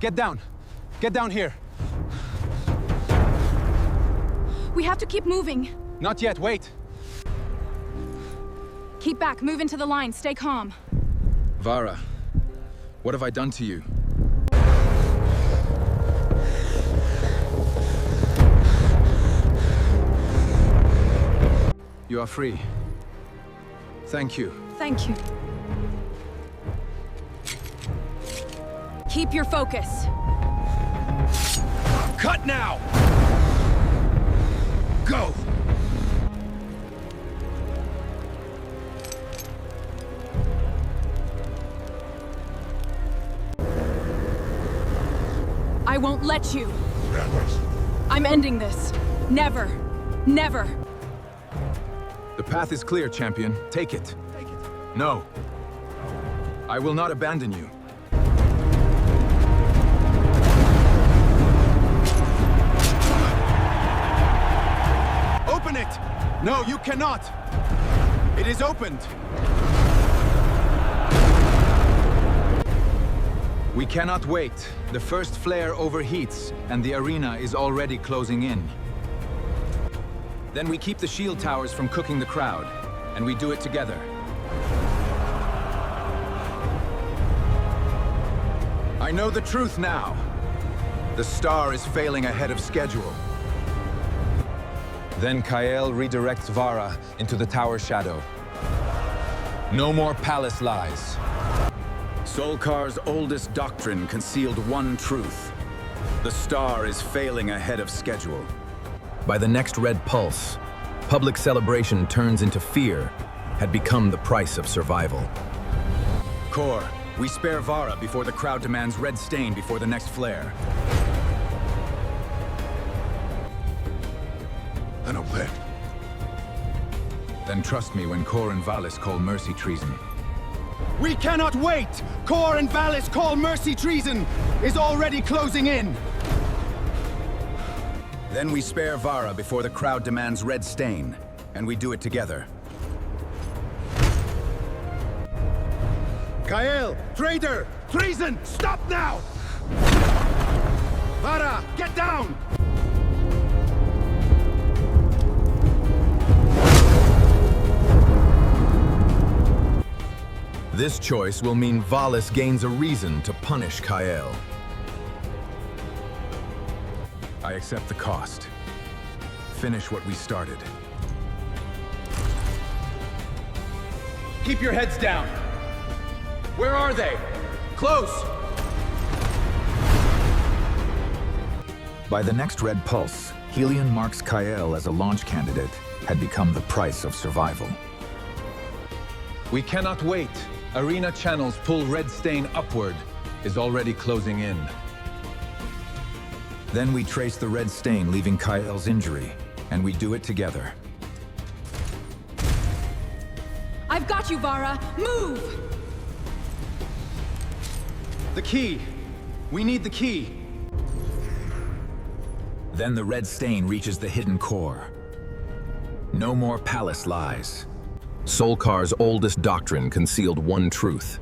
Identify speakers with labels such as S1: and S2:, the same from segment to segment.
S1: Get down! Get down here!
S2: We have to keep moving.
S1: Not yet, wait!
S2: Keep back, move into the line, stay calm.
S1: Vara, what have I done to you? You are free. Thank you.
S2: Thank you. Keep your focus.
S1: Cut now! Go!
S2: I won't let you. I'm ending this. Never. Never.
S1: The path is clear, champion. Take it. No. I will not abandon you. Open it! No, you cannot! It is opened! We cannot wait. The first flare overheats, and the arena is already closing in. Then we keep the shield towers from cooking the crowd, and we do it together. I know the truth now. The star is failing ahead of schedule. Then Cael redirects Vara into the tower shadow. No more palace lies. Solkar's oldest doctrine concealed one truth. The star is failing ahead of schedule. By the next red pulse, public celebration turns into fear had become the price of survival. Core, we spare Vara before the crowd demands red stain before the next flare.
S3: I don't bet.
S1: Then trust me when Core and Valis call mercy treason.
S4: We cannot wait! Core and Valis call mercy treason is already closing in!
S1: Then we spare Vara before the crowd demands red stain, and we do it together.
S4: Cael! Traitor! Treason! Stop now! Vara, get down!
S1: This choice will mean Valis gains a reason to punish Cael. I accept the cost. Finish what we started.
S4: Keep your heads down! Where are they? Close!
S1: By the next red pulse, Helion marks Cael as a launch candidate had become the price of survival. We cannot wait. Arena channels pull red stain upward is already closing in. Then we trace the red stain leaving Cael's injury, and we do it together.
S2: I've got you, Vara. Move!
S4: The key! We need the key!
S1: Then the red stain reaches the hidden core. No more palace lies. Solkar's oldest doctrine concealed one truth.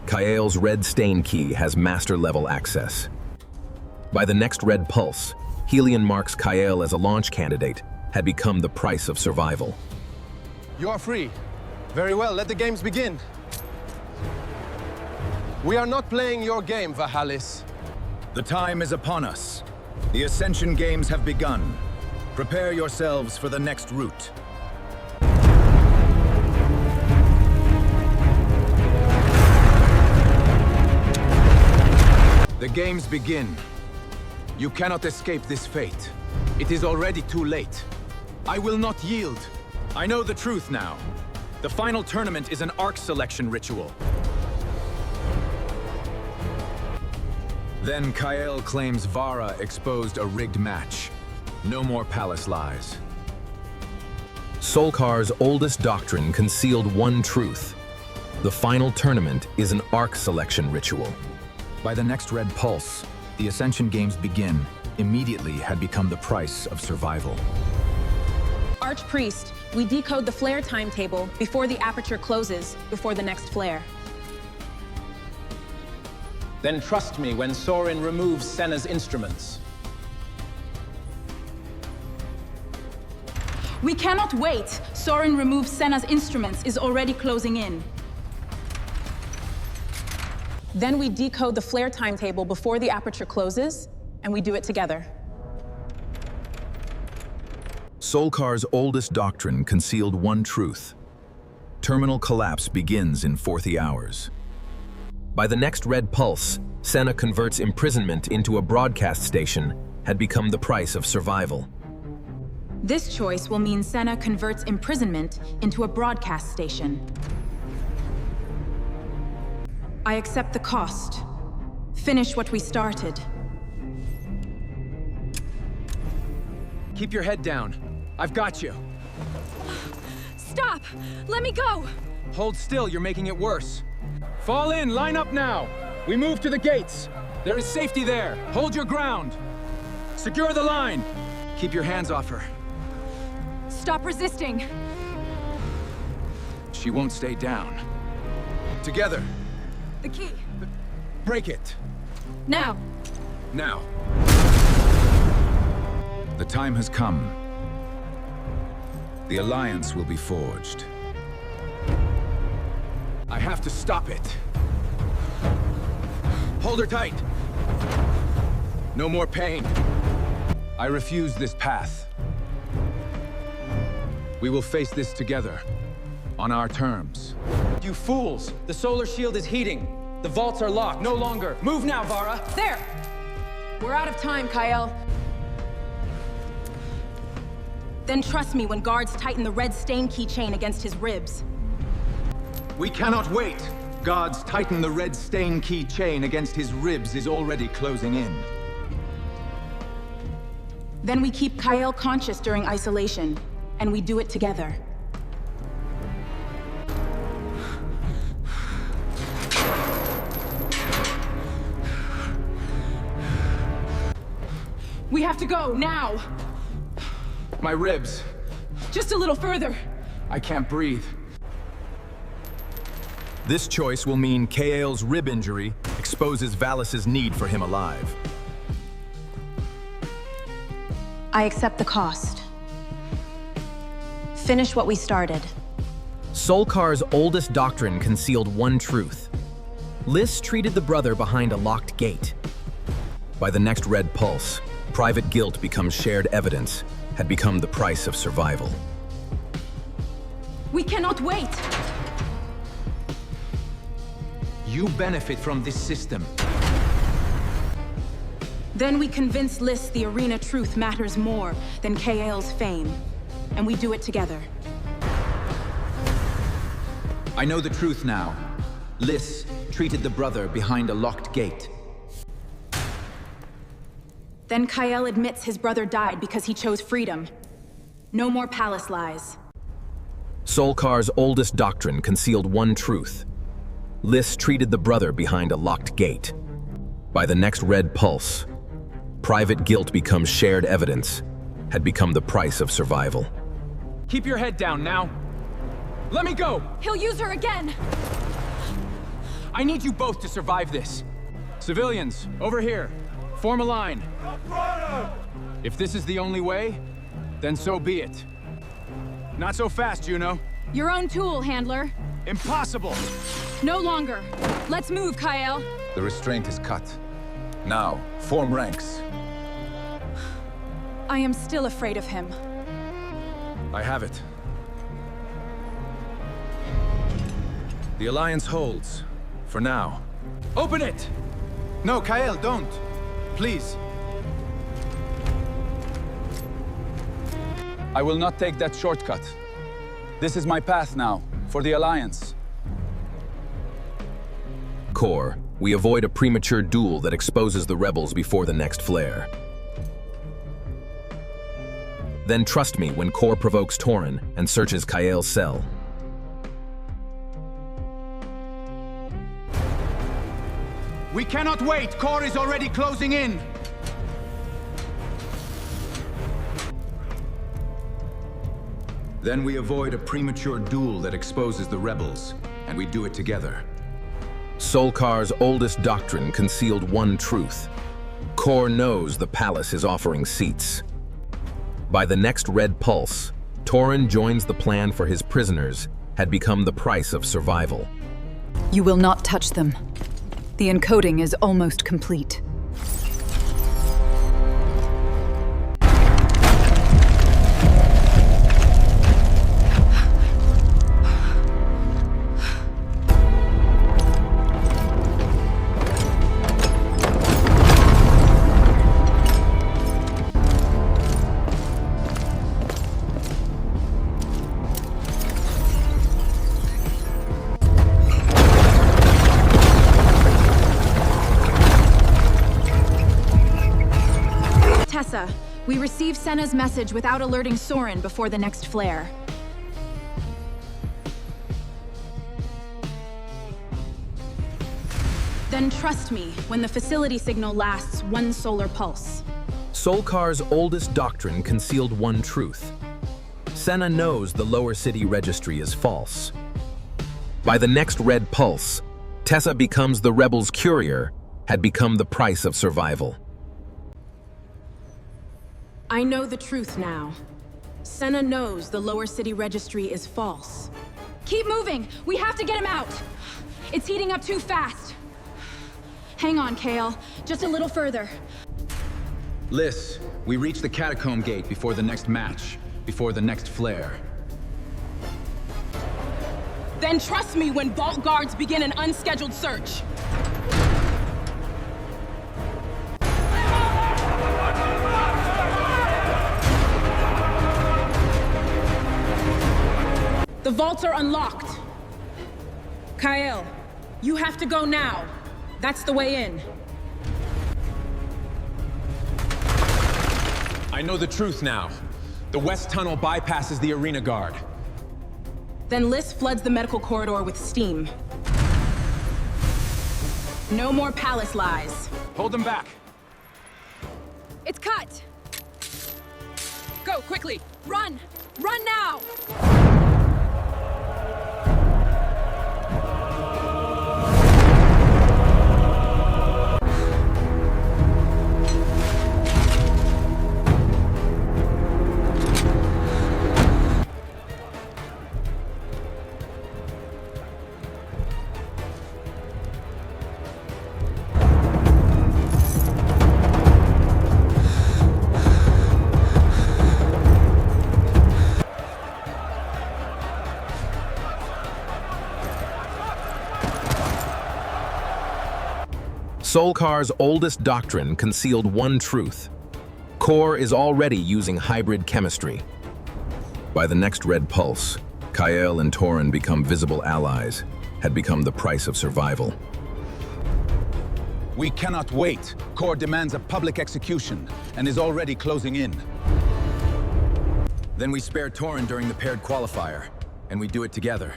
S1: Cael's red stain key has master-level access. By the next red pulse, Helion marks Cael as a launch candidate had become the price of survival.
S3: You are free. Very well, let the games begin. We are not playing your game, Vahalis.
S1: The time is upon us. The Ascension Games have begun. Prepare yourselves for the next route. The games begin. You cannot escape this fate. It is already too late. I will not yield. I know the truth now. The final tournament is an arc selection ritual. Then Cael claims Vara exposed a rigged match. No more palace lies. Solkar's oldest doctrine concealed one truth. The final tournament is an arc selection ritual. By the next red pulse, the Ascension Games begin. Immediately had become the price of survival.
S5: Archpriest, we decode the flare timetable before the aperture closes, before the next flare.
S6: Then trust me when Sorin removes Senna's instruments.
S5: We cannot wait. Sorin removes Senna's instruments is already closing in. Then we decode the flare timetable before the aperture closes, and we do it together.
S1: Solkar's oldest doctrine concealed one truth. Terminal collapse begins in 40 hours. By the next red pulse, Senna converts imprisonment into a broadcast station had become the price of survival.
S5: This choice will mean Senna converts imprisonment into a broadcast station. I accept the cost. Finish what we started.
S3: Keep your head down. I've got you.
S2: Stop! Let me go!
S3: Hold still, you're making it worse. Fall in, line up now. We move to the gates. There is safety there. Hold your ground. Secure the line. Keep your hands off her.
S2: Stop resisting!
S3: She won't stay down. Together.
S2: The key.
S3: Break it.
S2: Now!
S1: Now. The time has come. The alliance will be forged.
S3: I have to stop it. Hold her tight. No more pain. I refuse this path. We will face this together, on our terms.
S6: You fools! The solar shield is heating. The vaults are locked. No longer. Move now, Vara!
S5: There! We're out of time, Cael. Then trust me when guards tighten the red stain keychain against his ribs.
S3: We cannot wait. Guards tighten the red stain key chain against his ribs is already closing in.
S5: Then we keep Cael conscious during isolation, and we do it together. We have to go, now!
S3: My ribs.
S5: Just a little further.
S3: I can't breathe.
S1: This choice will mean Cael's rib injury exposes Valis' need for him alive.
S5: I accept the cost. Finish what we started.
S7: Solkar's oldest doctrine concealed one truth. Lys treated the brother behind a locked gate.
S1: By the next red pulse, private guilt becomes shared evidence, had become the price of survival.
S5: We cannot wait!
S3: You benefit from this system.
S5: Then we convince Lys the arena truth matters more than Cael's fame. And we do it together.
S1: I know the truth now. Lys treated the brother behind a locked gate.
S5: Then Cael admits his brother died because he chose freedom. No more palace lies.
S1: Solkar's oldest doctrine concealed one truth. Lys treated the brother behind a locked gate. By the next red pulse, private guilt becomes shared evidence, had become the price of survival.
S3: Keep your head down now. Let me go!
S2: He'll use her again!
S3: I need you both to survive this. Civilians, over here. Form a line. If this is the only way, then so be it. Not so fast, Juno.
S2: Your own tool, handler.
S3: Impossible!
S2: No longer. Let's move, Cael.
S1: The restraint is cut. Now, form ranks.
S2: I am still afraid of him.
S1: I have it. The alliance holds, for now.
S3: Open it! No, Cael, don't. Please. I will not take that shortcut. This is my path now, for the alliance.
S1: Core, we avoid a premature duel that exposes the rebels before the next flare. Then trust me when Core provokes Tauren and searches Cael's cell.
S4: We cannot wait! Core is already closing in!
S1: Then we avoid a premature duel that exposes the rebels, and we do it together.
S7: Solkar's oldest doctrine concealed one truth. Cael knows the palace is offering seats. By the next red pulse, Tauren joins the plan for his prisoners had become the price of survival.
S8: You will not touch them. The encoding is almost complete.
S2: We received Senna's message without alerting Soren before the next flare. Then trust me when the facility signal lasts one solar pulse.
S7: Solkar's oldest doctrine concealed one truth. Senna knows the lower city registry is false. By the next red pulse, Tessa becomes the rebels' courier, had become the price of survival.
S2: I know the truth now. Senna knows the lower city registry is false. Keep moving! We have to get him out! It's heating up too fast. Hang on, Cael. Just a little further.
S3: Liz, we reach the catacomb gate before the next match, before the next flare.
S2: Then trust me when vault guards begin an unscheduled search. The vaults are unlocked. Cael, you have to go now. That's the way in.
S3: I know the truth now. The west tunnel bypasses the arena guard.
S2: Then Liz floods the medical corridor with steam. No more palace lies.
S3: Hold them back.
S2: It's cut! Go, quickly! Run! Run now!
S7: Solkar's oldest doctrine concealed one truth. Cael is already using hybrid chemistry. By the next red pulse, Cael and Tauren become visible allies, had become the price of survival.
S1: We cannot wait. Cael demands a public execution and is already closing in.
S3: Then we spare Tauren during the paired qualifier, and we do it together.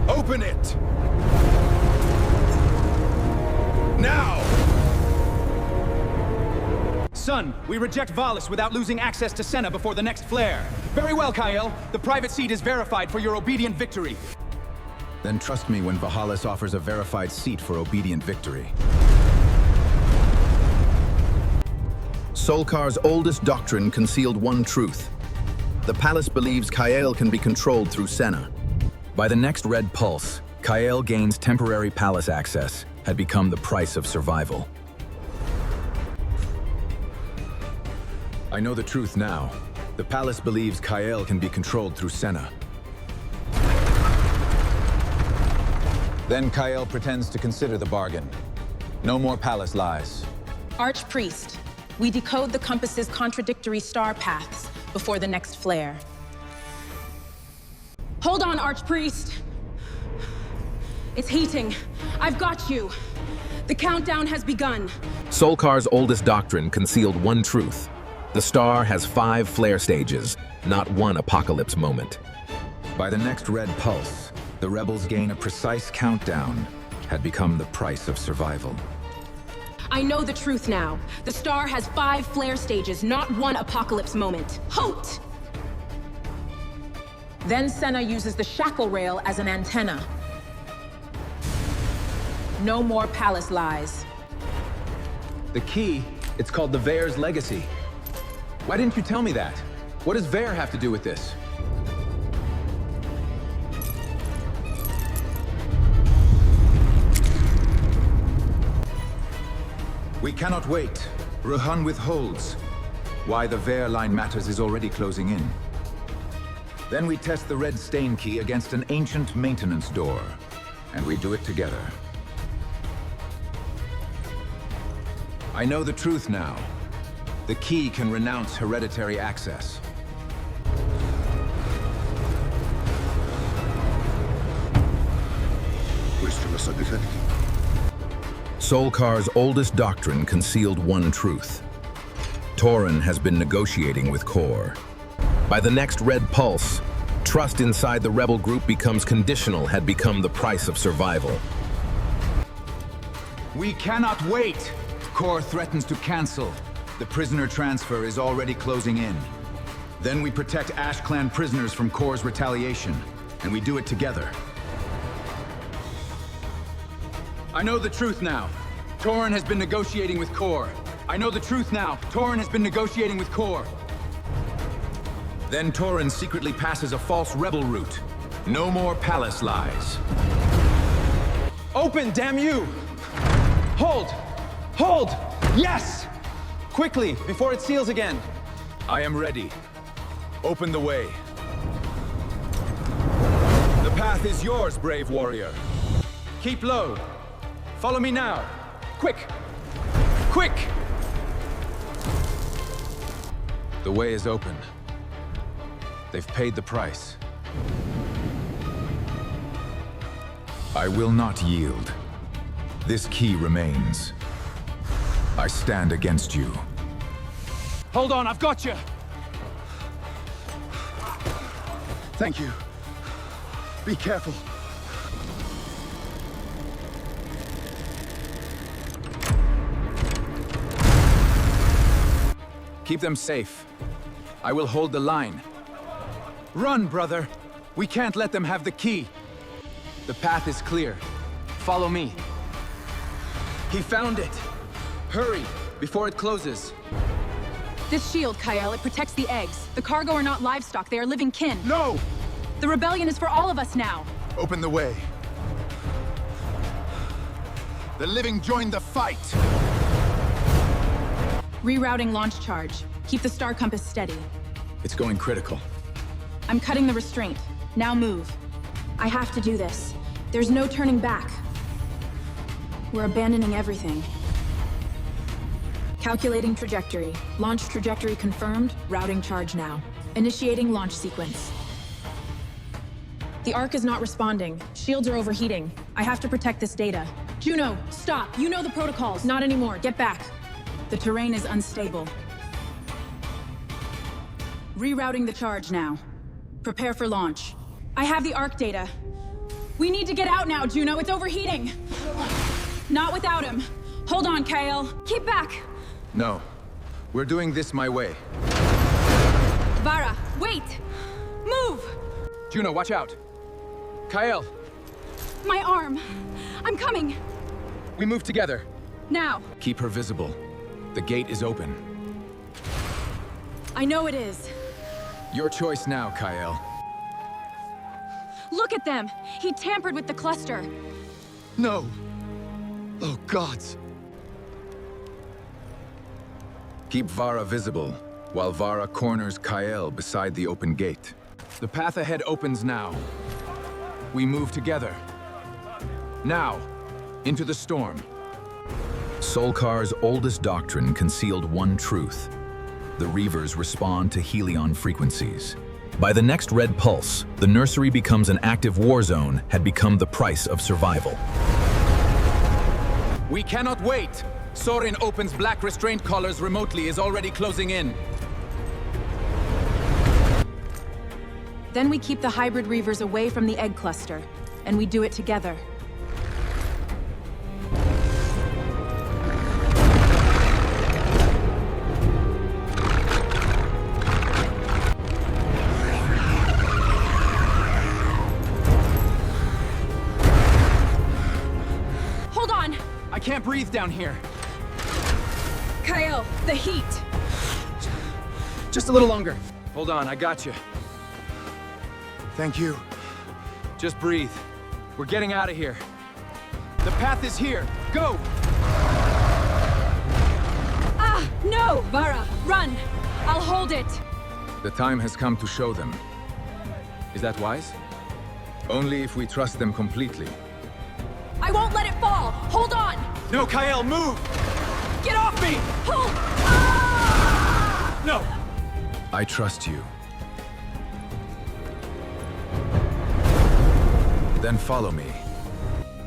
S4: Open it! Now!
S6: Son, we reject Valis without losing access to Senna before the next flare. Very well, Cael. The private seat is verified for your obedient victory.
S1: Then trust me when Vahalis offers a verified seat for obedient victory.
S9: Solkar's oldest doctrine concealed one truth. The palace believes Cael can be controlled through Senna.
S3: By the next red pulse, Cael gains temporary palace access, had become the price of survival. I know the truth now. The palace believes Cael can be controlled through Senna.
S1: Then Cael pretends to consider the bargain. No more palace lies.
S2: Archpriest, we decode the compass's contradictory star paths before the next flare. Hold on, Archpriest. It's heating. I've got you. The countdown has begun.
S7: Solkar's oldest doctrine concealed one truth. The star has 5 flare stages, not one apocalypse moment.
S1: By the next red pulse, the rebels gain a precise countdown, had become the price of survival.
S2: I know the truth now. The star has 5 flare stages, not 1 apocalypse moment. Halt! Then Senna uses the shackle rail as an antenna. No more palace lies.
S3: The key, it's called the Veyr's Legacy. Why didn't you tell me that? What does Veyr have to do with this?
S1: We cannot wait. Rohan withholds. Why the Veyr line matters is already closing in. Then we test the red stain key against an ancient maintenance door. And we do it together. I know the truth now. The key can renounce hereditary access.
S7: Solkar's oldest doctrine concealed one truth. Tauren has been negotiating with Core. By the next red pulse, trust inside the rebel group becomes conditional had become the price of survival.
S1: We cannot wait! Core threatens to cancel. The prisoner transfer is already closing in. Then we protect Ash Clan prisoners from Core's retaliation, and we do it together.
S3: I know the truth now. Tauren has been negotiating with Core. I know the truth now. Tauren has been negotiating with Core.
S1: Then Tauren secretly passes a false rebel route. No more palace lies.
S6: Open, damn you! Hold! Hold! Yes! Quickly, before it seals again.
S1: I am ready. Open the way. The path is yours, brave warrior.
S6: Keep low. Follow me now. Quick! Quick!
S1: The way is open. They've paid the price. I will not yield. This key remains. I stand against you.
S6: Hold on, I've got you!
S4: Thank you. Be careful.
S3: Keep them safe. I will hold the line. Run, brother! We can't let them have the key. The path is clear. Follow me. He found it! Hurry, before it closes.
S2: This shield, Cael, it protects the eggs. The cargo are not livestock, they are living kin.
S4: No!
S2: The rebellion is for all of us now.
S4: Open the way. The living join the fight!
S2: Rerouting launch charge. Keep the star compass steady.
S3: It's going critical.
S2: I'm cutting the restraint. Now move. I have to do this. There's no turning back. We're abandoning everything. Calculating trajectory. Launch trajectory confirmed. Routing charge now. Initiating launch sequence. The Ark is not responding. Shields are overheating. I have to protect this data. Juno, stop! You know the protocols. Not anymore. Get back. The terrain is unstable. Rerouting the charge now. Prepare for launch. I have the Ark data. We need to get out now, Juno. It's overheating. Not without him. Hold on, Cael. Keep back.
S1: No. We're doing this my way.
S2: Vara, wait! Move!
S3: Juno, watch out! Cael,
S2: My arm. I'm coming.
S3: we move together.
S2: Now.
S1: Keep her visible. The gate is open.
S2: I know it is.
S1: Your choice now, Cael.
S2: Look at them. He tampered with the cluster.
S4: No! Oh, gods!
S1: Keep Vara visible, while Vara corners Cael beside the open gate.
S3: The path ahead opens now. We move together. Now, into the storm.
S7: Solkar's oldest doctrine concealed one truth. The Reavers respond to Helion frequencies. By the next red pulse, the nursery becomes an active war zone had become the price of survival.
S3: We cannot wait! Sorin opens black restraint collars remotely is already closing in.
S2: Then we keep the hybrid Reavers away from the egg cluster, and we do it together.
S6: can't breathe down here.
S2: Cael, the heat!
S6: Just a little longer. Hold on, I got you.
S4: Thank you.
S6: Just breathe. We're getting out of here. The path is here. Go!
S2: Ah, no! Vara, run! I'll hold it!
S1: The time has come to show them.
S3: Is that wise?
S1: Only if we trust them completely.
S2: I won't let it fall! Hold on!
S6: No, Cael, move! Get off me!
S2: Pull! Ah!
S6: No!
S1: I trust you. Then follow me.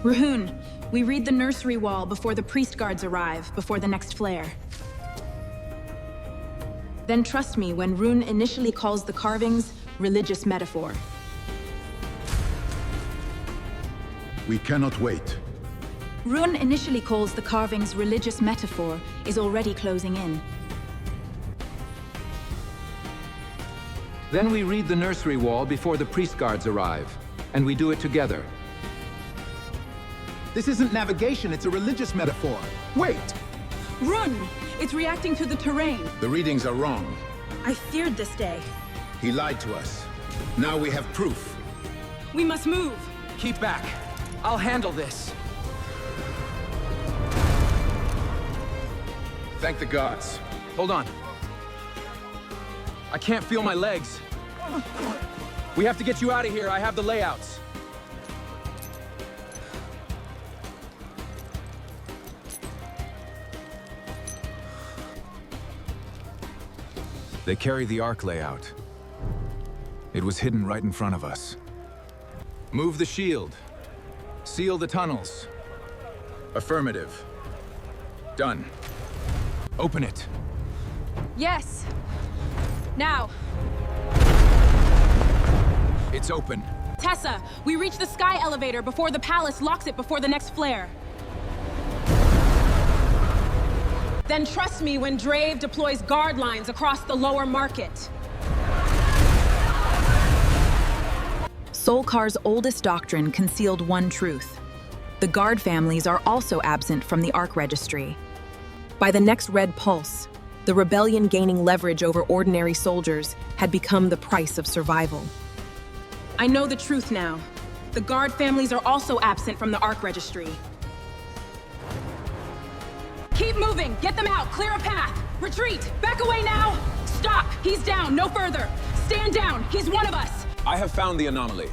S2: Rahun, we read the nursery wall before the priest guards arrive, before the next flare. Then trust me when Rune initially calls the carvings religious metaphor.
S9: We cannot wait.
S2: Rune initially calls the carvings religious metaphor is already closing in.
S3: Then we read the nursery wall before the priest guards arrive, and we do it together.
S4: This isn't navigation, it's a religious metaphor. Wait!
S2: Rune! It's reacting to the terrain.
S9: The readings are wrong.
S2: I feared this day.
S9: He lied to us. Now we have proof.
S2: We must move.
S6: Keep back. I'll handle this.
S9: Thank the gods.
S6: Hold on. I can't feel my legs. We have to get you out of here. I have the layouts.
S1: They carry the arc layout. It was hidden right in front of us.
S3: Move the shield. Seal the tunnels.
S1: Affirmative. Done.
S3: Open it.
S2: Yes. Now.
S3: It's open.
S2: Tessa, we reach the sky elevator before the palace locks it before the next flare. Then trust me when Drave deploys guard lines across the lower market.
S5: Solkar's oldest doctrine concealed one truth. The guard families are also absent from the Ark Registry. By the next red pulse, the rebellion gaining leverage over ordinary soldiers had become the price of survival.
S2: I know the truth now. The guard families are also absent from the Ark Registry. Keep moving! Get them out! Clear a path! Retreat! Back away now! Stop! He's down! No further! Stand down! He's one of us!
S1: I have found the anomaly.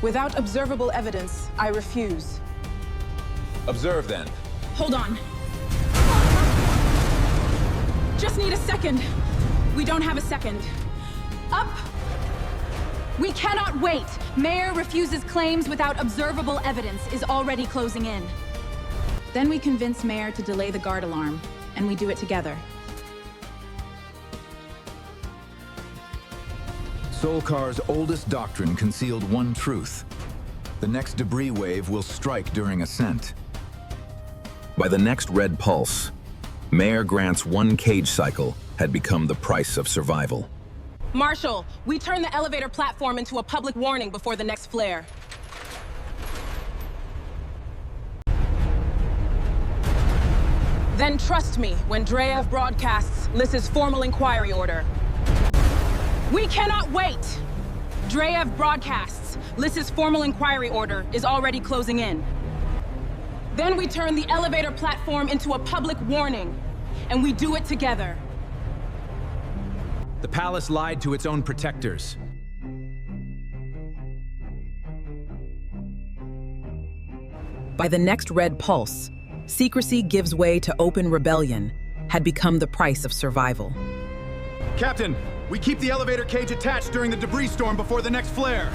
S2: Without observable evidence, I refuse.
S1: Observe then.
S2: Hold on. Just need a second. We don't have a second. Up! We cannot wait! Mayor refuses claims without observable evidence is already closing in. Then we convince Mayor to delay the guard alarm, and we do it together.
S1: Solkar's oldest doctrine concealed one truth. The next debris wave will strike during ascent.
S7: By the next red pulse, Mayor Grant's one cage cycle had become the price of survival.
S2: Marshal, we turn the elevator platform into a public warning before the next flare. Then trust me when Dreyev broadcasts Lys's formal inquiry order. We cannot wait! Dreyev broadcasts Lys's formal inquiry order is already closing in. Then we turn the elevator platform into a public warning, and we do it together.
S6: The palace lied to its own protectors.
S5: By the next red pulse, secrecy gives way to open rebellion had become the price of survival.
S4: Captain, we keep the elevator cage attached during the debris storm before the next flare.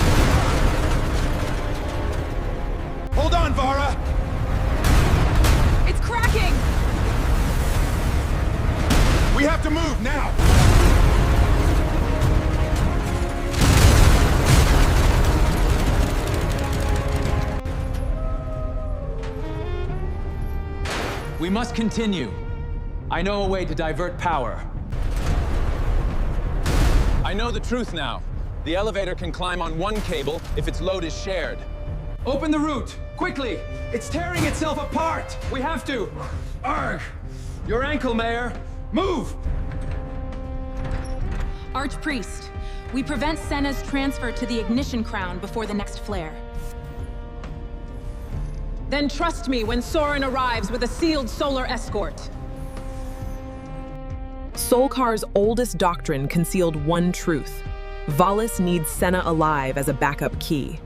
S4: Hold on, Vara!
S2: It's cracking!
S4: We have to move now!
S6: We must continue. I know a way to divert power.
S1: I know the truth now. The elevator can climb on one cable if its load is shared.
S6: Open the route, quickly! It's tearing itself apart! We have to! Arg! Your ankle, Mayor! Move!
S2: Archpriest, we prevent Senna's transfer to the ignition crown before the next flare. Then trust me when Sorin arrives with a sealed solar escort.
S5: Solkar's oldest doctrine concealed one truth. Valis needs Senna alive as a backup key.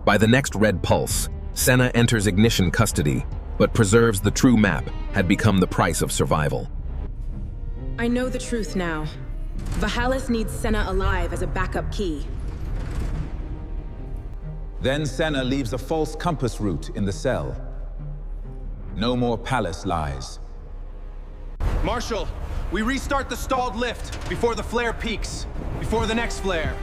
S7: By the next red pulse, Senna enters ignition custody, but preserves the true map had become the price of survival.
S2: I know the truth now. Vahalis needs Senna alive as a backup key.
S1: Then Senna leaves a false compass route in the cell. No more palace lies.
S6: Marshal, we restart the stalled lift before the flare peaks, before the next flare.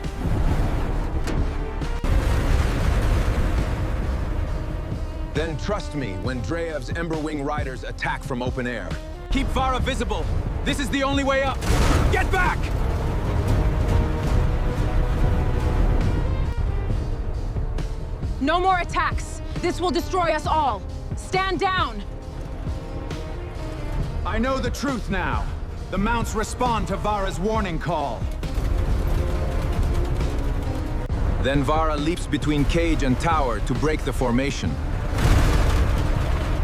S1: Then trust me when Dreyev's Emberwing riders attack from open air.
S6: Keep Vara visible. This is the only way up. Get back!
S2: No more attacks! This will destroy us all! Stand down!
S6: I know the truth now. The mounts respond to Vara's warning call.
S1: Then Vara leaps between cage and tower to break the formation.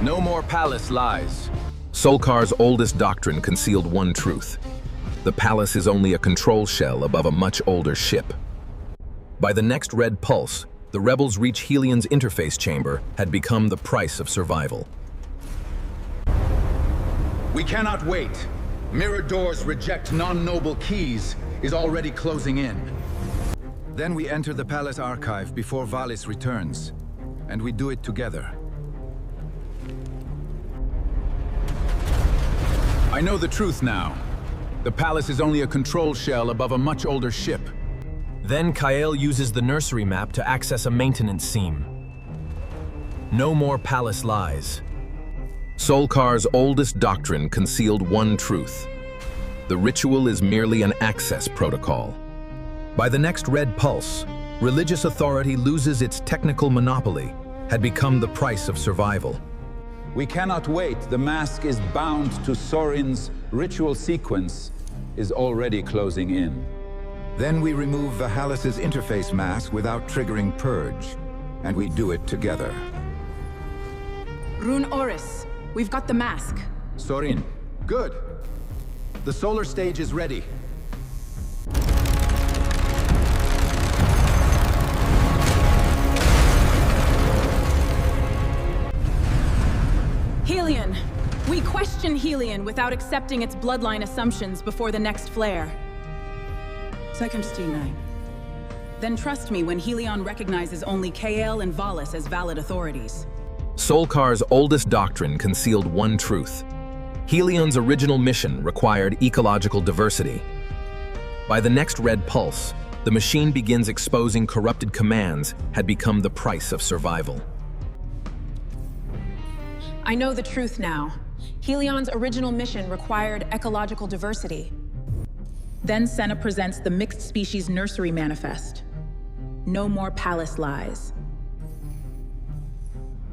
S1: No more palace lies.
S7: Solkar's oldest doctrine concealed one truth. The palace is only a control shell above a much older ship. By the next red pulse, the rebels reach Helion's interface chamber had become the price of survival.
S1: We cannot wait. Mirror doors reject non-noble keys is already closing in. Then we enter the palace archive before Valis returns, and we do it together. I know the truth now. The palace is only a control shell above a much older ship.
S3: Then Cael uses the nursery map to access a maintenance seam. No more palace lies.
S7: Solkar's oldest doctrine concealed one truth. The ritual is merely an access protocol. By the next red pulse, religious authority loses its technical monopoly, had become the price of survival.
S1: We cannot wait. The mask is bound to Sorin's ritual sequence is already closing in.
S10: Then we remove Vahalis' interface mask without triggering purge, and we do it together.
S2: Rune Oris, we've got the mask.
S1: Sorin, good. The solar stage is ready.
S2: Helion! We question Helion without accepting its bloodline assumptions before the next flare.
S11: Second C9. Then trust me when Helion recognizes only Cael and Valis as valid authorities.
S7: Solkar's oldest doctrine concealed one truth. Helion's original mission required ecological diversity. By the next red pulse, the machine begins exposing corrupted commands had become the price of survival.
S2: I know the truth now. Helion's original mission required ecological diversity.
S11: Then Senna presents the Mixed Species Nursery Manifest. No more palace lies.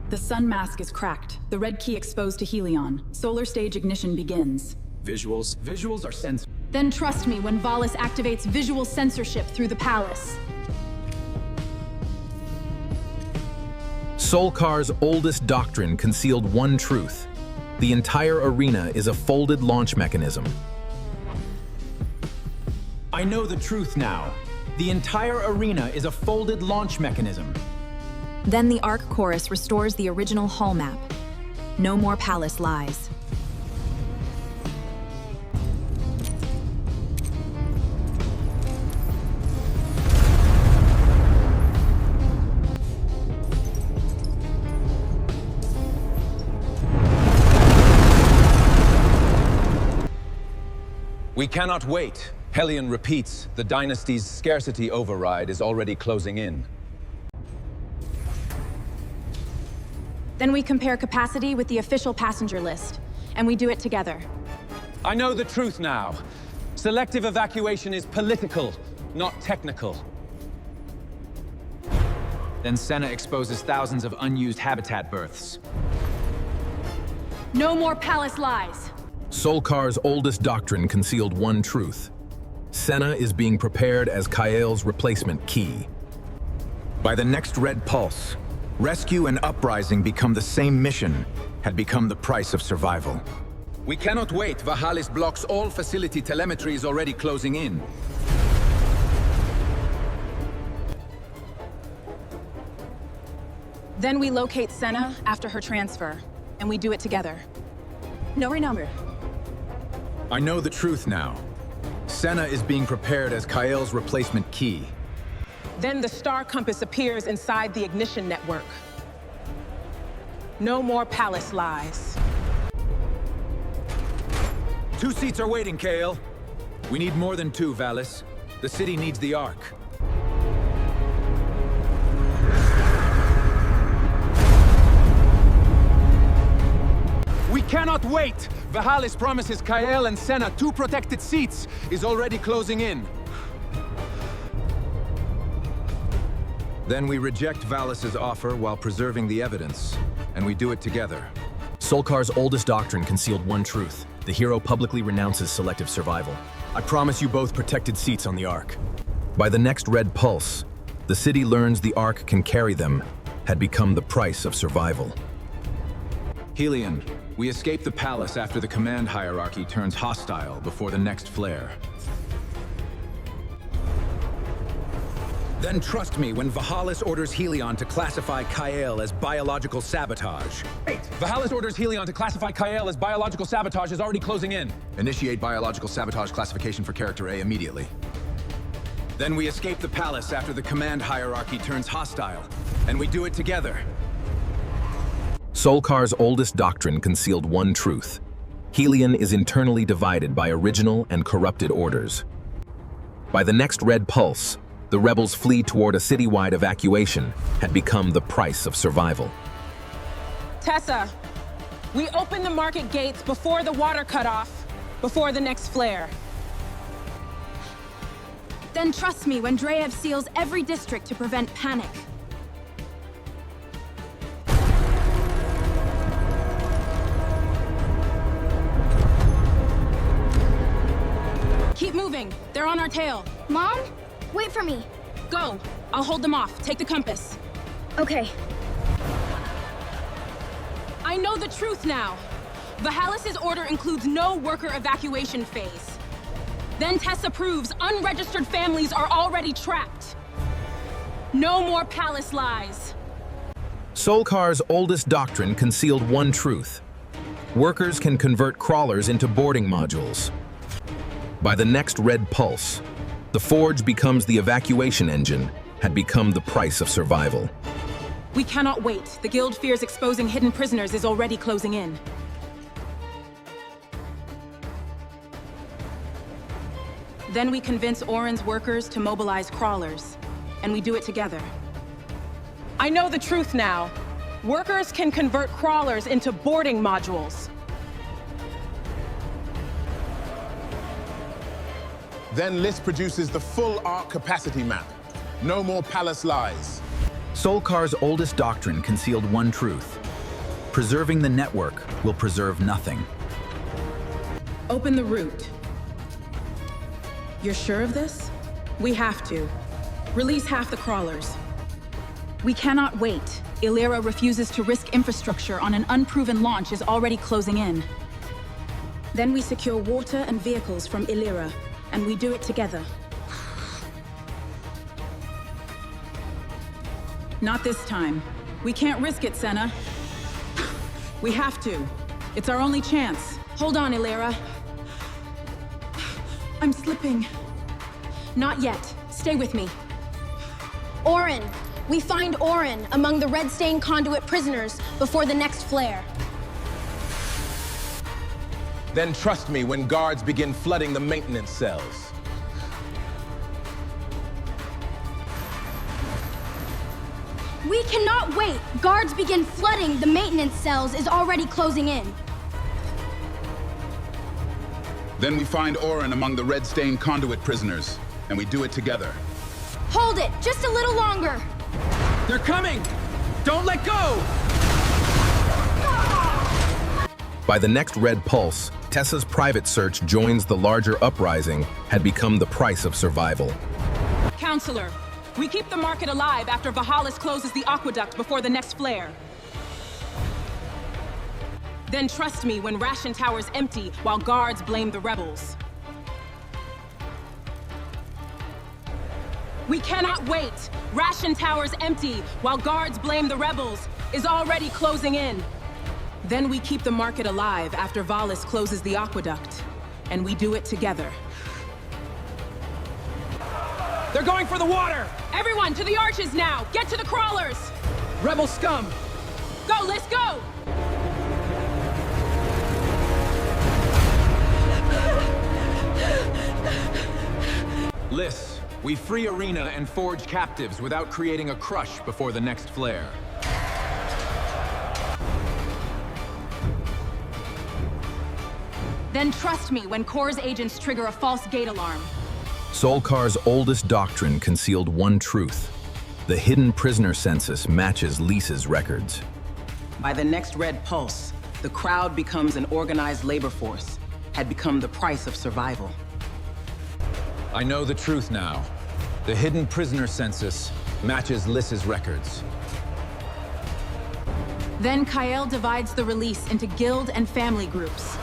S11: The sun mask is cracked, the red key exposed to Helion. Solar stage ignition begins.
S6: Visuals are censored.
S2: Then trust me when Valis activates visual censorship through the palace.
S7: Solkar's oldest doctrine concealed one truth. The entire arena is a folded launch mechanism.
S6: I know the truth now. The entire arena is a folded launch mechanism.
S5: Then the Arc Chorus restores the original hull map. No more palace lies.
S1: We cannot wait. Helion repeats, the dynasty's scarcity override is already closing in.
S2: Then we compare capacity with the official passenger list, and we do it together.
S6: I know the truth now. Selective evacuation is political, not technical.
S3: Then Senna exposes thousands of unused habitat berths.
S2: No more palace lies.
S7: Solkar's oldest doctrine concealed one truth. Senna is being prepared as Cael's replacement key.
S1: By the next red pulse, rescue and uprising become the same mission, had become the price of survival. We cannot wait. Vahalis blocks all facility telemetry is already closing in.
S11: Then we locate Senna after her transfer, and we do it together. No renumber.
S1: I know the truth now. Senna is being prepared as Cael's replacement key.
S12: Then the star compass appears inside the ignition network. No more palace lies.
S1: 2 seats are waiting, Cael. We need more than 2, Valis. The city needs the Ark.
S6: We cannot wait! Vahalis promises Cael and Senna 2 protected seats is already closing in.
S1: Then we reject Valis's offer while preserving the evidence, and we do it together.
S7: Solkar's oldest doctrine concealed one truth. The hero publicly renounces selective survival. I promise you both protected seats on the Ark. By the next red pulse, the city learns the Ark can carry them, had become the price of survival.
S1: Helion, we escape the palace after the command hierarchy turns hostile before the next flare. Then trust me when Vahalis orders Helion to classify Cael as biological sabotage.
S3: Wait! Vahalis orders Helion to classify Cael as biological sabotage is already closing in.
S1: Initiate biological sabotage classification for Character A immediately. Then we escape the palace after the command hierarchy turns hostile, and we do it together.
S7: Solkar's oldest doctrine concealed one truth. Helion is internally divided by original and corrupted orders. By the next red pulse, the rebels flee toward a citywide evacuation, had become the price of survival.
S12: Tessa, we open the market gates before the water cutoff, before the next flare.
S2: Then trust me when Dreyev seals every district to prevent panic. Keep moving. They're on our tail.
S13: Mom, wait for me.
S2: Go. I'll hold them off. Take the compass.
S13: Okay.
S2: I know the truth now. Vahalis' order includes no worker evacuation phase. Then Tessa proves unregistered families are already trapped. No more palace lies.
S7: Solkar's oldest doctrine concealed one truth. Workers can convert crawlers into boarding modules. By the next red pulse, the forge becomes the evacuation engine, had become the price of survival.
S11: We cannot wait. The Guild fears exposing hidden prisoners is already closing in. Then we convince Orin's workers to mobilize crawlers, and we do it together.
S12: I know the truth now. Workers can convert crawlers into boarding modules.
S14: Then List produces the full Ark capacity map. No more palace lies.
S6: Solkar's oldest doctrine concealed one truth. Preserving the network will preserve nothing.
S11: Open the route. You're sure of this? We have to. Release half the crawlers. We cannot wait. Illyra refuses to risk infrastructure on an unproven launch is already closing in. Then we secure water and vehicles from Illyra, and we do it together. Not this time. We can't risk it, Senna. We have to. It's our only chance.
S2: Hold on, Illyra.
S11: I'm slipping.
S2: Not yet. Stay with me.
S13: Orin. We find Orin among the Red Stain Conduit prisoners before the next flare.
S14: Then trust me when guards begin flooding the maintenance cells.
S13: We cannot wait. Guards begin flooding the maintenance cells is already closing in.
S15: Then we find Orin among the Red Stain Conduit prisoners, and we do it together.
S13: Hold it, just a little longer.
S3: They're coming! Don't let go!
S7: By the next red pulse, Tessa's private search joins the larger uprising had become the price of survival.
S12: Counselor, we keep the market alive after Valhalla closes the aqueduct before the next flare. Then trust me when ration towers empty while guards blame the rebels. We cannot wait! Ration towers empty while guards blame the rebels is already closing in. Then we keep the market alive after Valhalla closes the aqueduct, and we do it together.
S3: They're going for the water!
S12: Everyone, to the arches now! Get to the crawlers!
S3: Rebel scum!
S12: Go, let's go!
S3: Lys, we free Arena and forge captives without creating a crush before the next flare.
S2: Then trust me when Core's agents trigger a false gate alarm.
S7: Solkar's oldest doctrine concealed one truth. The hidden prisoner census matches Lys's records.
S16: By the next red pulse, the crowd becomes an organized labor force, had become the price of survival.
S1: I know the truth now. The hidden prisoner census matches Lys's records.
S2: Then Cael divides the release into guild and family groups.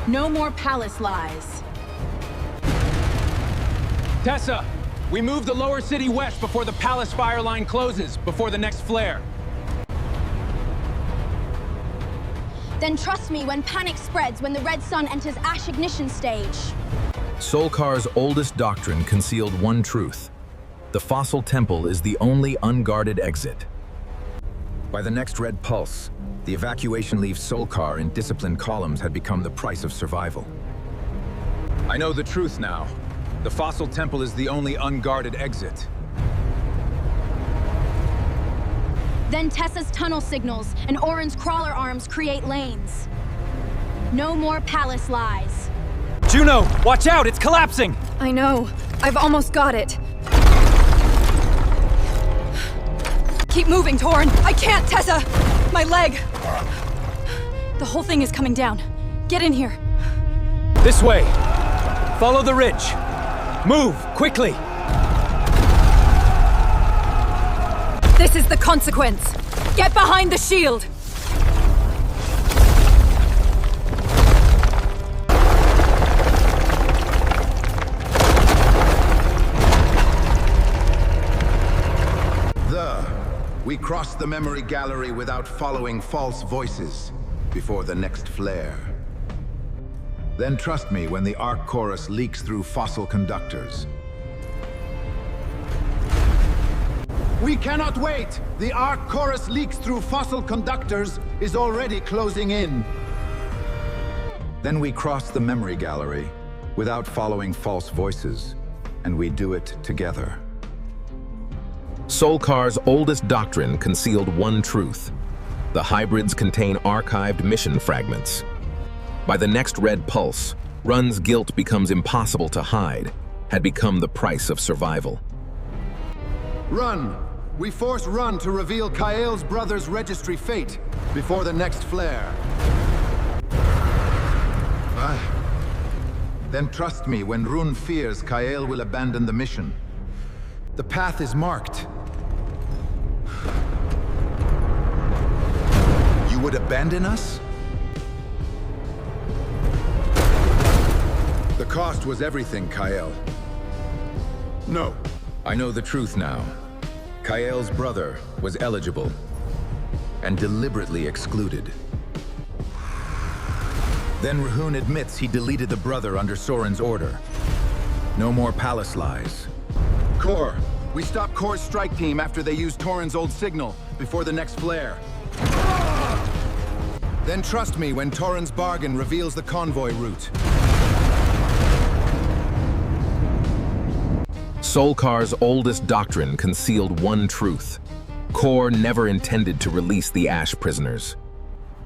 S2: No more palace lies.
S3: Tessa, we move the lower city west before the palace fire line closes, before the next flare.
S13: Then trust me when panic spreads when the red sun enters ash ignition stage.
S7: Solkar's oldest doctrine concealed one truth. The fossil temple is the only unguarded exit.
S10: By the next red pulse, the evacuation leaves Solkar in disciplined columns had become the price of survival.
S1: I know the truth now. The fossil temple is the only unguarded exit.
S13: Then Tessa's tunnel signals and Orin's crawler arms create lanes. No more palace lies.
S6: Juno, watch out, it's collapsing!
S8: I know. I've almost got it. Keep moving, Torin. I can't, Tessa! My leg! The whole thing is coming down. Get in here.
S6: This way. Follow the ridge. Move, quickly!
S8: This is the consequence. Get behind the shield!
S10: We cross the memory gallery without following false voices before the next flare. Then trust me when the arc chorus leaks through fossil conductors.
S4: We cannot wait! The arc chorus leaks through fossil conductors is already closing in.
S10: Then we cross the memory gallery without following false voices, and we do it together.
S7: Solkar's oldest doctrine concealed one truth. The hybrids contain archived mission fragments. By the next red pulse, Run's guilt becomes impossible to hide, had become the price of survival.
S4: Run! We force Run to reveal Cael's brother's registry fate before the next flare.
S10: Then trust me when Run fears Cael will abandon the mission. The path is marked. You would abandon us?
S1: The cost was everything, Cael.
S10: No.
S1: I know the truth now. Cael's brother was eligible and deliberately excluded. Then Rehun admits he deleted the brother under Soren's order. No more palace lies.
S4: Core, we stop Core's strike team after they use Torin's old signal before the next flare. Then trust me when Torin's bargain reveals the convoy route.
S7: Solkar's oldest doctrine concealed one truth. Core never intended to release the Ash prisoners.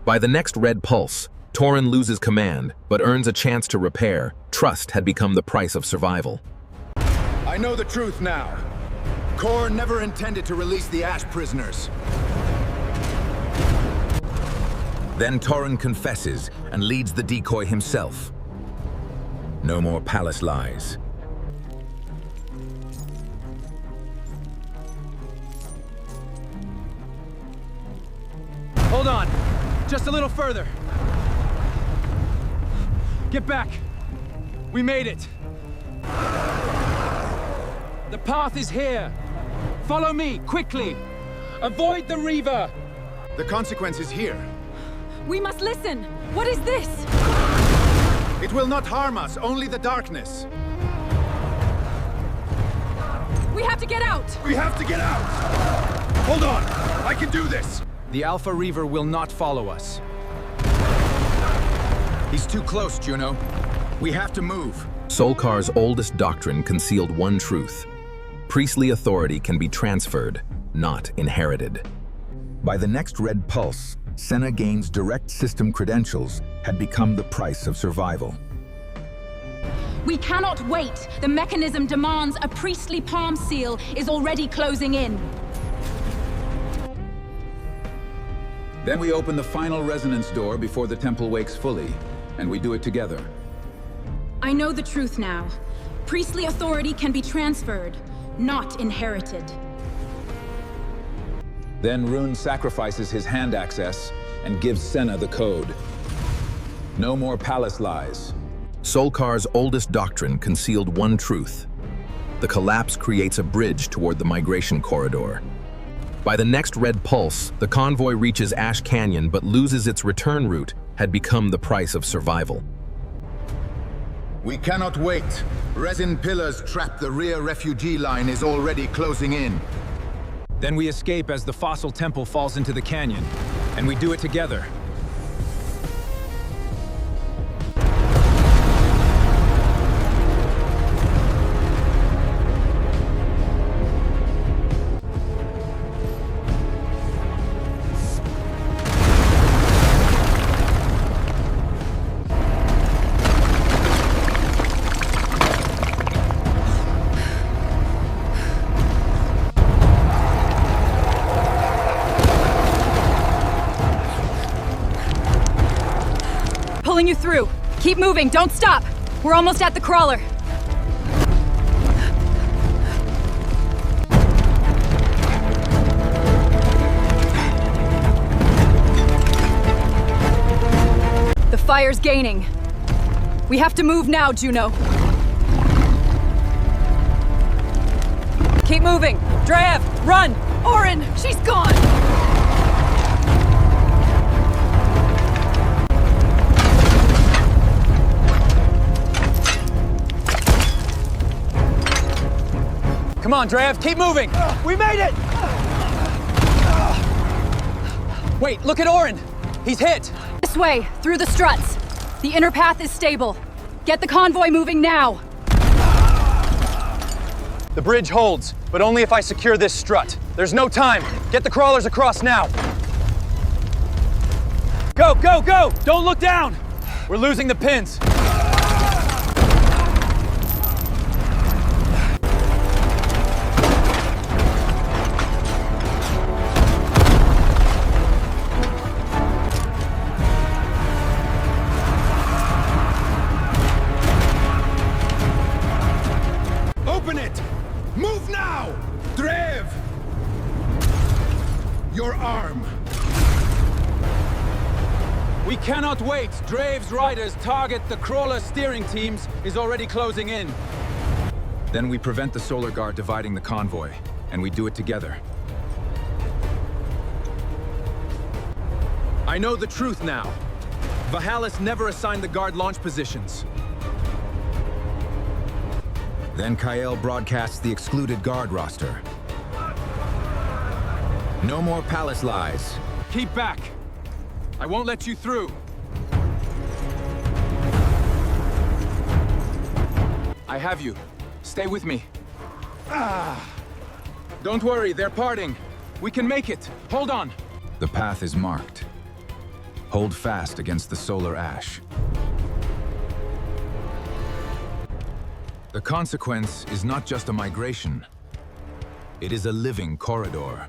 S7: By the next red pulse, Torin loses command, but earns a chance to repair. Trust had become the price of survival.
S4: I know the truth now. Cael never intended to release the Ash prisoners.
S7: Then Tauren confesses and leads the decoy himself. No more palace lies.
S6: Hold on. Just a little further. Get back. We made it. The path is here. Follow me, quickly. Avoid the Reaver.
S4: The consequence is here.
S8: We must listen. What is this?
S4: It will not harm us, only the darkness.
S8: We have to get out.
S4: We have to get out! Hold on, I can do this!
S6: The Alpha Reaver will not follow us.
S1: He's too close, Juno. We have to move.
S7: Solkar's oldest doctrine concealed one truth. Priestly authority can be transferred, not inherited. By the next red pulse, Senna gains direct system credentials had become the price of survival.
S2: We cannot wait. The mechanism demands a priestly palm seal is already closing in.
S15: Then we open the final resonance door before the temple wakes fully, and we do it together.
S2: I know the truth now. Priestly authority can be transferred, not inherited.
S1: Then Rune sacrifices his hand access and gives Senna the code. No more palace lies.
S7: Solkar's oldest doctrine concealed one truth. The collapse creates a bridge toward the migration corridor. By the next red pulse, the convoy reaches Ash Canyon but loses its return route had become the price of survival.
S10: We cannot wait. Resin pillars trap the rear refugee line is already closing in.
S6: Then we escape as the fossil temple falls into the canyon, and we do it together.
S8: Pulling you through. Keep moving, don't stop. We're almost at the crawler. The fire's gaining. We have to move now, Juno. Keep moving. Drav, run! Orin, she's gone!
S6: Come on, Drav, keep moving! We made it! Wait, look at Orin! He's hit!
S8: This way, through the struts. The inner path is stable. Get the convoy moving now!
S6: The bridge holds, but only if I secure this strut. There's no time! Get the crawlers across now! Go, go, go! Don't look down! We're losing the pins!
S4: Open it! Move now! Drev! Your arm!
S6: We cannot wait! Drave's riders target the crawler steering teams is already closing in. Then we prevent the Solar Guard dividing the convoy, and we do it together. I know the truth now. Vahalis never assigned the Guard launch positions.
S1: Then Cael broadcasts the excluded Guard roster. No more palace lies.
S6: Keep back! I won't let you through. I have you. Stay with me. Don't worry, they're parting. We can make it. Hold on.
S1: The path is marked. Hold fast against the solar ash. The consequence is not just a migration. It is a living corridor.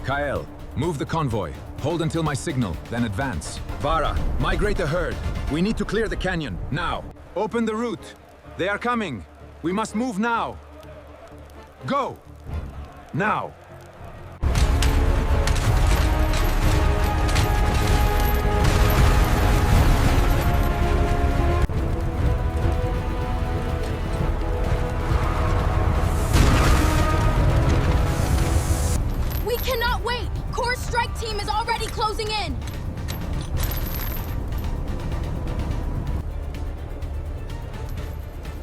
S1: Cael, move the convoy. Hold until my signal, then advance. Vara, migrate the herd. We need to clear the canyon, now. Open the route. They are coming. We must move now. Go! Now!
S13: We cannot wait! Core's strike team is already closing in!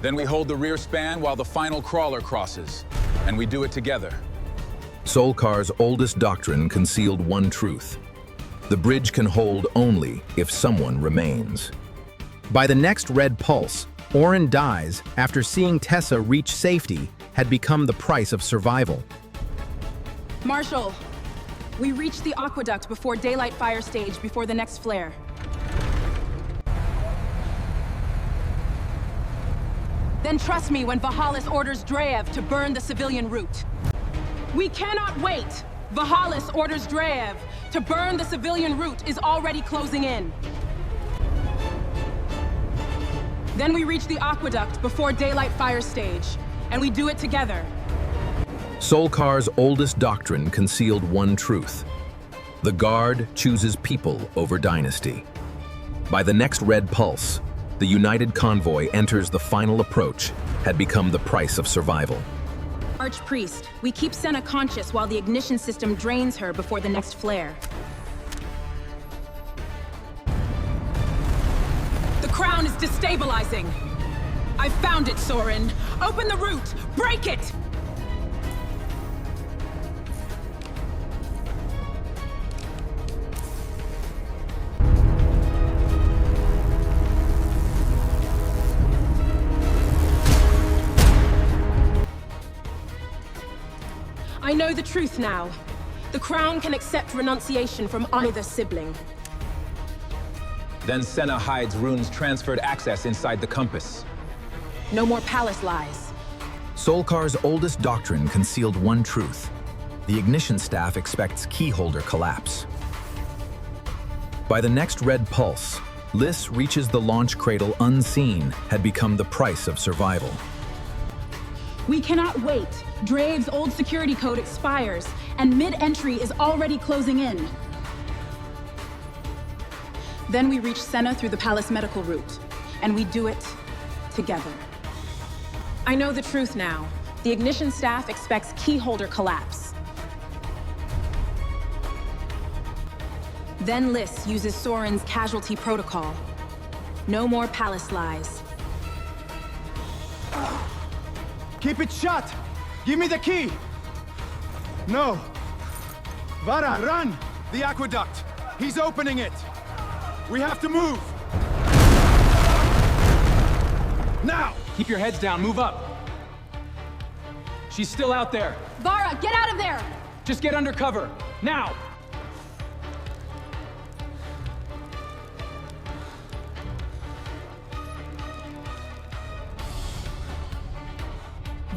S15: Then we hold the rear span while the final crawler crosses. And we do it together.
S7: Solkar's oldest doctrine concealed one truth. The bridge can hold only if someone remains.
S17: By the next red pulse, Orin dies after seeing Tessa reach safety had become the price of survival.
S2: Marshal, we reached the aqueduct before daylight fire stage before the next flare. Then trust me when Vahalis orders Dreev to burn the civilian route. We cannot wait! Vahalis orders Dreev to burn the civilian route is already closing in. Then we reach the aqueduct before daylight fire stage, and we do it together.
S7: Solkar's oldest doctrine concealed one truth. The Guard chooses people over dynasty. By the next red pulse, the united convoy enters the final approach, had become the price of survival.
S2: Archpriest, we keep Senna conscious while the ignition system drains her before the next flare. The crown is destabilizing. I've found it, Soren. Open the route! Break it! I know the truth now. The crown can accept renunciation from either sibling.
S1: Then Senna hides Rune's transferred access inside the compass.
S2: No more palace lies.
S7: Solkar's oldest doctrine concealed one truth. The ignition staff expects keyholder collapse. By the next red pulse, Liss reaches the launch cradle unseen, had become the price of survival.
S2: We cannot wait. Dreev's old security code expires, and mid-entry is already closing in. Then we reach Senna through the palace medical route, and we do it together. I know the truth now. The ignition staff expects keyholder collapse. Then Liss uses Soren's casualty protocol. No more palace lies.
S18: Keep it shut! Give me the key! No! Vara, run! The aqueduct! He's opening it! We have to move!
S3: Now! Keep your heads down, move up! She's still out there!
S8: Vara, get out of there!
S3: Just get under cover, now!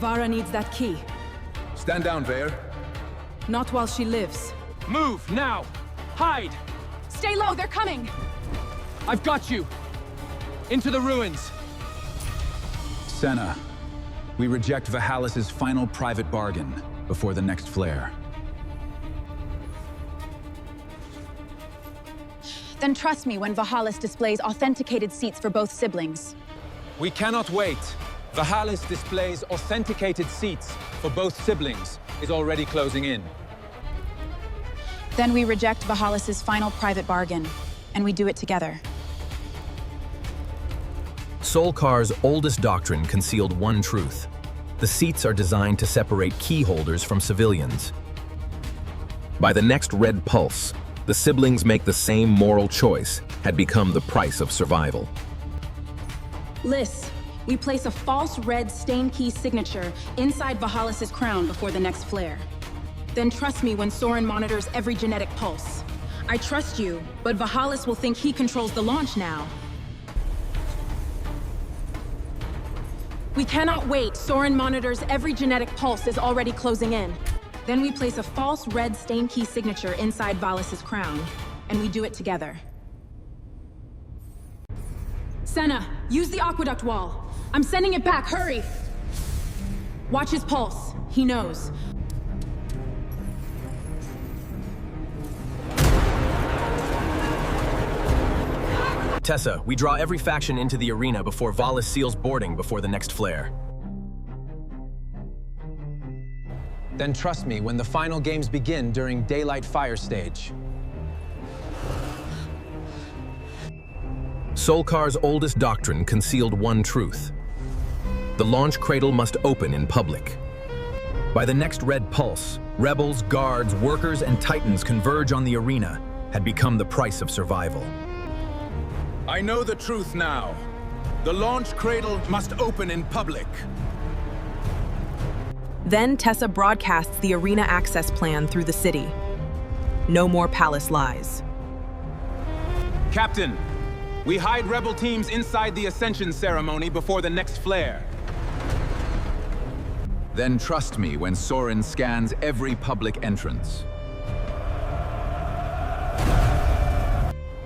S2: Vara needs that key.
S10: Stand down, Veyr.
S2: Not while she lives.
S3: Move, now! Hide!
S8: Stay low, they're coming!
S3: I've got you! Into the ruins!
S1: Senna, we reject Vahalis' final private bargain before the next flare.
S2: Then trust me when Vahalis displays authenticated seats for both siblings.
S3: We cannot wait. Vahalis displays authenticated seats for both siblings is already closing in.
S2: Then we reject Vahalis' final private bargain, and we do it together.
S7: Solkar's oldest doctrine concealed one truth. The seats are designed to separate keyholders from civilians. By the next red pulse, the siblings make the same moral choice, had become the price of survival.
S2: Liss, we place a false red stain key signature inside Vahalis' crown before the next flare. Then trust me when Soren monitors every genetic pulse. I trust you, but Vahalis will think he controls the launch now. We cannot wait. Soren monitors every genetic pulse is already closing in. Then we place a false red stain key signature inside Valis' crown, and we do it together. Senna, use the aqueduct wall. I'm sending it back, hurry! Watch his pulse. He knows.
S19: Tessa, we draw every faction into the arena before Valis seals boarding before the next flare.
S3: Then trust me when the final games begin during Daylight Fire Stage.
S7: Solkar's oldest doctrine concealed one truth. The launch cradle must open in public. By the next red pulse, rebels, guards, workers, and titans converge on the arena had become the price of survival.
S15: I know the truth now. The launch cradle must open in public.
S5: Then Tessa broadcasts the arena access plan through the city. No more palace lies.
S3: Captain, we hide rebel teams inside the Ascension ceremony before the next flare.
S15: Then trust me when Soren scans every public entrance.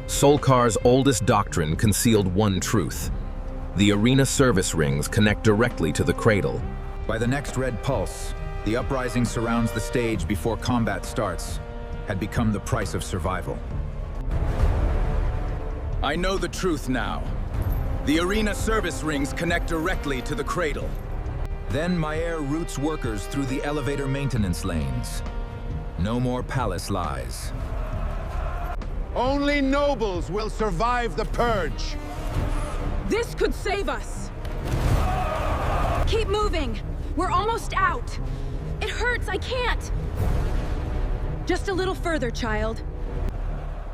S7: Solkar's oldest doctrine concealed one truth. The arena service rings connect directly to the cradle.
S15: By the next red pulse, the uprising surrounds the stage before combat starts, had become the price of survival. I know the truth now. The arena service rings connect directly to the cradle. Then MYTHARION routes workers through the elevator maintenance lanes. No more palace lies.
S18: Only nobles will survive the purge.
S2: This could save us. Keep moving. We're almost out. It hurts, I can't. Just a little further, child.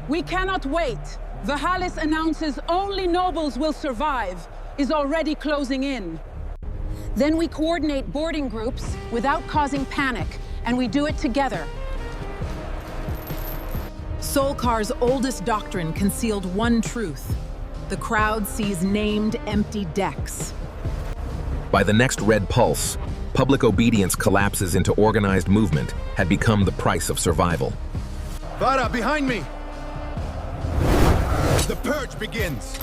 S12: We cannot wait. Valis announces only nobles will survive, is already closing in. Then we coordinate boarding groups without causing panic, and we do it together.
S5: Solkar's oldest doctrine concealed one truth. The crowd sees named empty decks.
S7: By the next red pulse, public obedience collapses into organized movement had become the price of survival.
S18: Vara, behind me! The purge begins!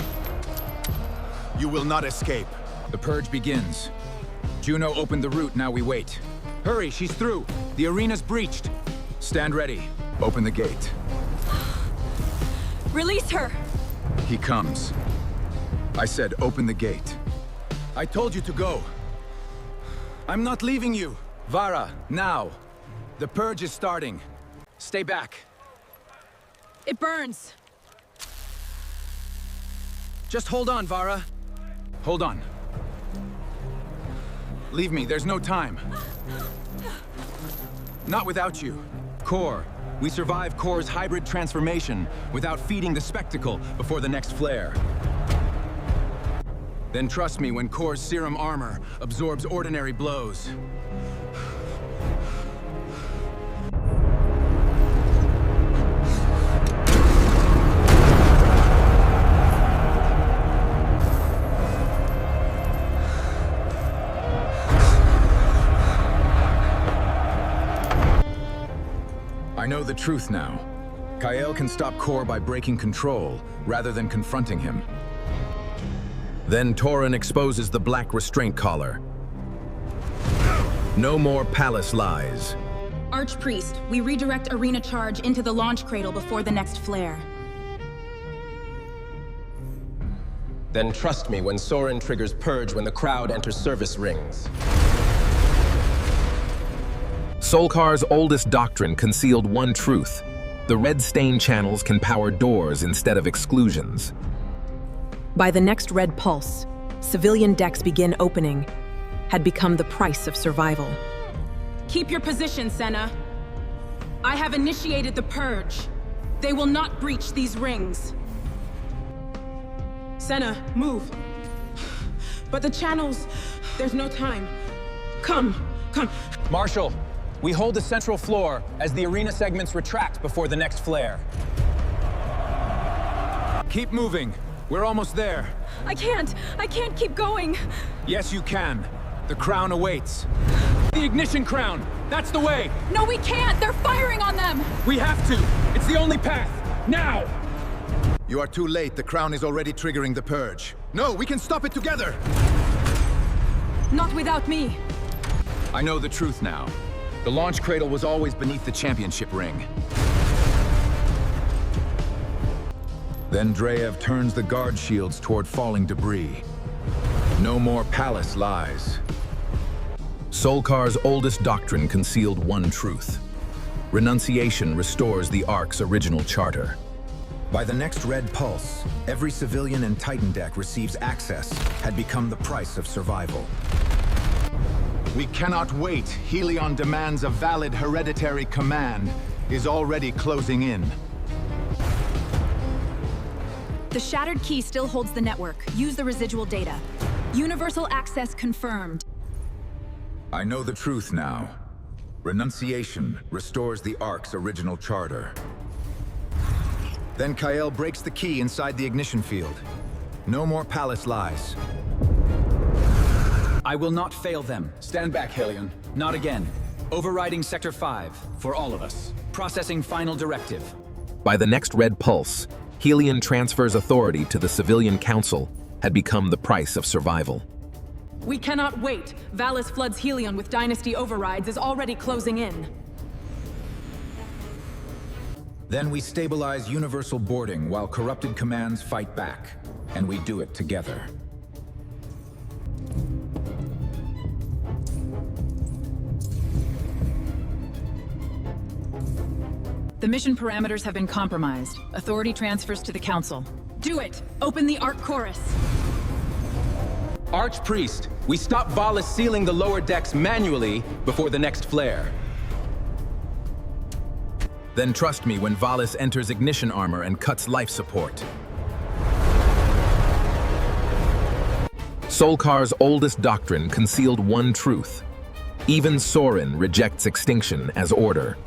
S18: You will not escape.
S3: The purge begins. Juno opened the route, now we wait. Hurry, she's through. The arena's breached. Stand ready. Open the gate.
S8: Release her!
S15: He comes. I said open the gate.
S3: I told you to go. I'm not leaving you. Vara, now. The purge is starting. Stay back.
S8: It burns.
S3: Just hold on, Vara. Hold on. Leave me, there's no time. Not without you. Core. We survive Core's hybrid transformation without feeding the spectacle before the next flare. Then trust me when Core's serum armor absorbs ordinary blows.
S15: I know the truth now. Cael can stop Core by breaking control, rather than confronting him.
S7: Then Tauren exposes the black restraint collar. No more palace lies.
S2: Archpriest, we redirect arena charge into the launch cradle before the next flare.
S19: Then trust me when Soren triggers purge when the crowd enters service rings.
S7: Solkar's oldest doctrine concealed one truth. The red stain channels can power doors instead of exclusions.
S5: By the next red pulse, civilian decks begin opening, had become the price of survival.
S2: Keep your position, Senna. I have initiated the purge. They will not breach these rings.
S12: Senna, move. But the channels, there's no time. Come.
S3: Marshal, we hold the central floor as the arena segments retract before the next flare. Keep moving.
S6: We're almost there.
S8: I can't keep going.
S6: Yes, you can. The crown awaits. The ignition crown! That's the way!
S8: No, we can't! They're firing on them!
S6: We have to! It's the only path! Now!
S4: You are too late. The crown is already triggering the purge. No, we can stop it together!
S8: Not without me.
S6: I know the truth now. The launch cradle was always beneath the championship ring.
S1: Then Dreyev turns the guard shields toward falling debris. No more palace lies.
S7: Solkar's oldest doctrine concealed one truth. Renunciation restores the Ark's original charter.
S1: By the next red pulse, every civilian in Titan deck receives access had become the price of survival.
S4: We cannot wait. Helion demands a valid hereditary command is already closing in.
S8: The shattered key still holds the network. Use the residual data. Universal access confirmed.
S1: I know the truth now. Renunciation restores the Ark's original charter. Then Cael breaks the key inside the ignition field. No more palace lies.
S3: I will not fail them. Stand back, Helion. Not again. Overriding Sector 5 for all of us. Processing final directive.
S7: By the next red pulse, Helion transfers authority to the civilian council had become the price of survival.
S11: We cannot wait. Valis floods Helion with dynasty overrides is already closing in.
S1: Then we stabilize universal boarding while corrupted commands fight back. And we do it together.
S11: The mission parameters have been compromised. Authority transfers to the Council. Do it! Open the Arc Chorus!
S3: Archpriest, we stop Valis sealing the lower decks manually before the next flare.
S7: Then trust me when Valis enters ignition armor and cuts life support. Solkar's oldest doctrine concealed one truth. Even Sorin rejects extinction as order.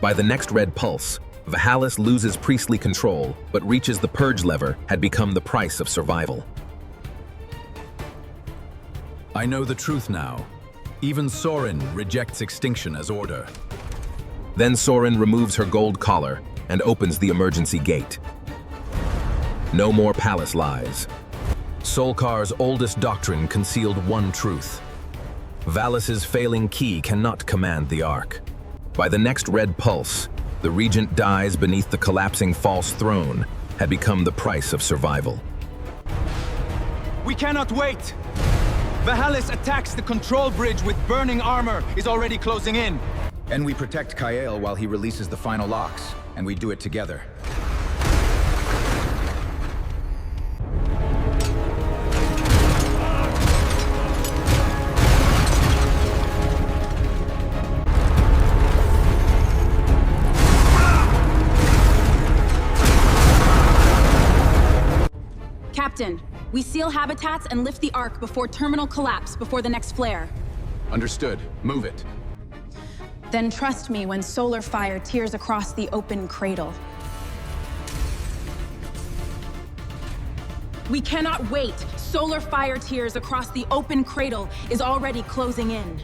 S7: By the next red pulse, Vahalis loses priestly control, but reaches the purge lever had become the price of survival.
S1: I know the truth now. Even Sorin rejects extinction as order.
S7: Then Sorin removes her gold collar and opens the emergency gate. No more palace lies. Solkar's oldest doctrine concealed one truth. Valis's failing key cannot command the Ark. By the next red pulse, the regent dies beneath the collapsing false throne had become the price of survival.
S18: We cannot wait! Vahalis attacks the control bridge with burning armor is already closing in.
S1: And we protect Cael while he releases the final locks, and we do it together.
S2: Captain, we seal habitats and lift the Ark before terminal collapse before the next flare.
S6: Understood. Move it.
S2: Then trust me when solar fire tears across the open cradle. We cannot wait. Solar fire tears across the open cradle is already closing in.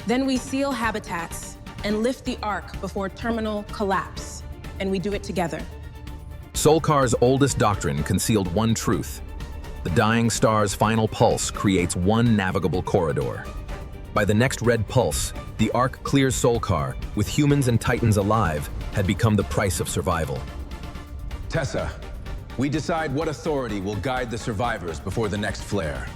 S2: Then we seal habitats and lift the Ark before terminal collapse. And we do it together.
S7: Solkar's oldest doctrine concealed one truth. The dying star's final pulse creates one navigable corridor. By the next red pulse, the Ark clears Solkar, with humans and Titans alive, had become the price of survival.
S6: Tessa, we decide what authority will guide the survivors before the next flare.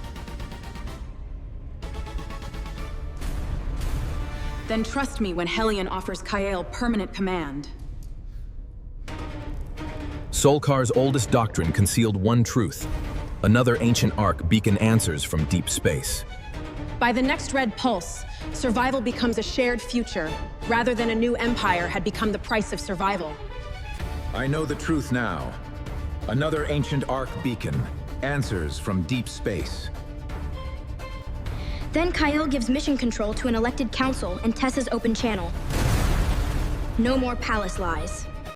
S2: Then trust me when Helion offers Cael permanent command.
S7: Solkar's oldest doctrine concealed one truth. Another ancient Ark beacon answers from deep space.
S2: By the next red pulse, survival becomes a shared future, rather than a new empire had become the price of survival.
S1: I know the truth now. Another ancient Ark beacon answers from deep space.
S13: Then Cael gives mission control to an elected council in Tessa's open channel. No more palace lies.